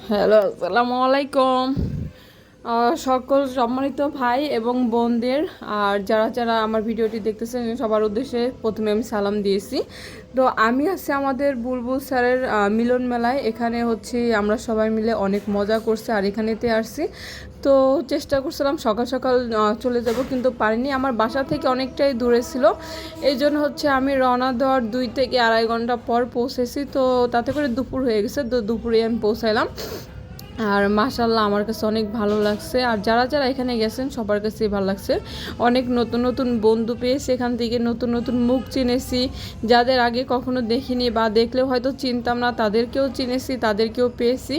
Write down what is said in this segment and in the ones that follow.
Hello, আসসালামু আলাইকুম। সকল সম্মানিত ভাই এবং বোনদের আর যারা যারা আমার ভিডিওটি দেখতেছেন সবার উদ্দেশ্যে প্রথমে আমি সালাম দিয়েছি। তো আমি আছি আমাদের বুলবুল স্যারের মিলন মেলায়। এখানে হচ্ছে আমরা সবাই মিলে অনেক মজা করছি আর এখানেতে আসছি। তো চেষ্টা করছিলাম সকাল সকাল চলে যাব, কিন্তু পারিনি। আমার বাসা থেকে অনেকটাই দূরে ছিল, এই জন্য হচ্ছে আমি রওনা দেওয়ার 2 থেকে আড়াই ঘন্টা পর পৌঁছেছি। তো তাতে করে দুপুর হয়ে গেছে, তো দুপুরে আমি পৌঁছাইলাম। আর মাশাল্লাহ আমার কাছে অনেক ভালো লাগছে, আর যারা যারা এখানে গেছেন সবার কাছেই ভালো লাগছে। অনেক নতুন নতুন বন্ধু পেয়েছি, এখান থেকে নতুন নতুন মুখ চিনেছি, যাদের আগে কখনো দেখিনি বা দেখলেও হয়তো চিনতাম না তাদেরকেও চিনেছি, তাদেরকেও পেয়েছি।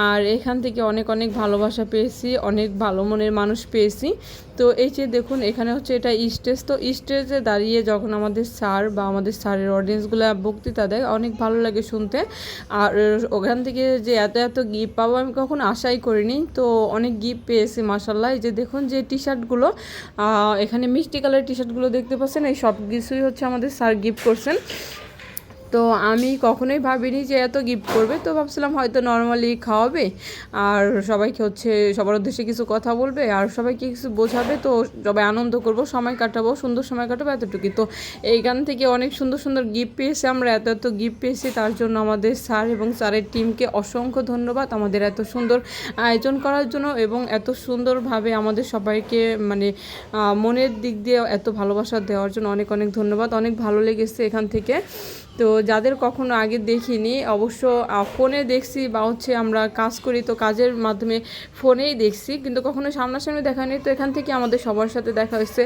আর এখান থেকে অনেক অনেক ভালোবাসা পেয়েছি, অনেক ভালো মনের মানুষ পেয়েছি। তো এই যে দেখুন, এখানে হচ্ছে এটা স্টেজ। তো স্টেজে দাঁড়িয়ে যখন আমাদের স্যার বা আমাদের স্যারের অডিয়েন্সগুলো বক্তৃতা দেয় অনেক ভালো লাগে শুনতে। আর ওখান থেকে যে এত এত গিফট পাবো আমি কখনো আশাই করিনি। তো অনেক গিফট পেয়েছি মাশাল্লাহ। এই যে দেখুন যে টি শার্টগুলো, এখানে মিষ্টি কালার টি শার্টগুলো দেখতে পাচ্ছেন, এই সব কিছুই হচ্ছে আমাদের স্যার গিফট করছেন। তো আমি কখনোই ভাবিনি যে এত গিফট করবে, তো ভাবছিলাম হয়তো নর্মালি খাওয়াবে আর সবাইকে হচ্ছে সবার উদ্দেশ্যে কিছু কথা বলবে আর সবাইকে কিছু বোঝাবে, তো সবাই আনন্দ করব, সময় কাটাবো, সুন্দর সময় কাটাবো, এতটুকুই। তো এইখান থেকে অনেক সুন্দর সুন্দর গিফট পেয়েছি আমরা, এত এত গিফট পেয়েছি, তার জন্য আমাদের স্যার এবং স্যারের টিমকে অসংখ্য ধন্যবাদ আমাদের এত সুন্দর আয়োজন করার জন্য এবং এত সুন্দরভাবে আমাদের সবাইকে মানে মনের দিক দিয়ে এত ভালোবাসা দেওয়ার জন্য অনেক অনেক ধন্যবাদ। অনেক ভালো লেগেছে এখান থেকে। তো যাদের কখনো আগে দেখিনি, অবশ্য ফোনে দেখছি বা হচ্ছে আমরা কাজ করি তো কাজের মাধ্যমে ফোনেই দেখছি, কিন্তু কখনো সামনাসামনি দেখা নেই। তো এখান থেকে আমাদের সবার সাথে দেখা হয়েছে।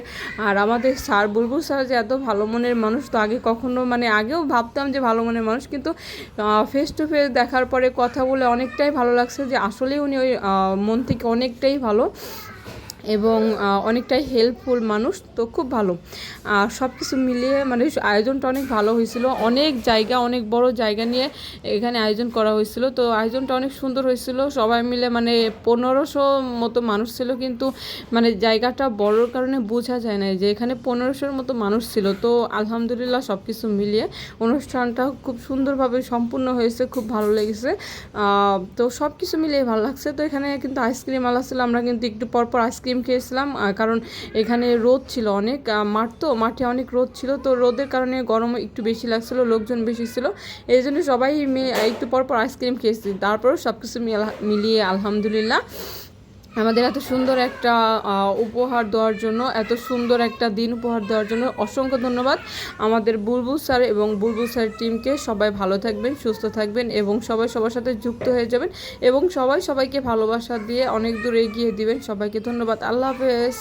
আর আমাদের স্যার বুলবুল স্যার যে এত ভালো মনের মানুষ, তো আগে কখনো মানে আগেও ভাবতাম যে ভালো মনের মানুষ, কিন্তু ফেস টু ফেস দেখার পরে কথা বলে অনেকটাই ভালো লাগছে যে আসলেই উনি ওই মন থেকে অনেকটাই ভালো এবং অনেকটাই হেল্পফুল মানুষ। তো খুব ভালো। আর সব কিছু মিলিয়ে মানে আয়োজনটা অনেক ভালো হয়েছিল, অনেক জায়গা, অনেক বড় জায়গা নিয়ে এখানে আয়োজন করা হয়েছিল। তো আয়োজনটা অনেক সুন্দর হয়েছিল, সবাই মিলে মানে 1500 মতো মানুষ ছিল, কিন্তু মানে জায়গাটা বড়োর কারণে বোঝা যায় না যে এখানে 1500-র মতো মানুষ ছিল। তো আলহামদুলিল্লাহ সব কিছু মিলিয়ে অনুষ্ঠানটা খুব সুন্দরভাবে সম্পূর্ণ হয়েছে, খুব ভালো লেগেছে। তো সব কিছু মিলিয়ে ভালো লাগছে। তো এখানে কিন্তু আইসক্রিম আলা ছিল, আমরা কিন্তু একটু পরপর আইসক্রিম খেয়েছিলাম, কারণ এখানে রোদ ছিল অনেক, মাঠে অনেক রোদ ছিল, তো রোদের কারণে গরম একটু বেশি লাগছিল, লোকজন বেশি ছিল, এই জন্য সবাই একটু পরপর আইসক্রিম খেয়েছি। তারপর সব কিছু মিলিয়ে আলহামদুলিল্লাহ আমাদের এত সুন্দর একটা উপহার দেওয়ার জন্য, এত সুন্দর একটা দিন উপহার দেওয়ার জন্য অসংখ্য ধন্যবাদ আমাদের বুলবুল স্যার এবং বুলবুল স্যার টিমকে। সবাই ভালো থাকবেন, সুস্থ থাকবেন এবং সবাই সবার সাথে যুক্ত হয়ে যাবেন এবং সবাই সবাইকে ভালোবাসা দিয়ে অনেক দূর এগিয়ে দিবেন। সবাইকে ধন্যবাদ। আল্লাহ হাফেজ।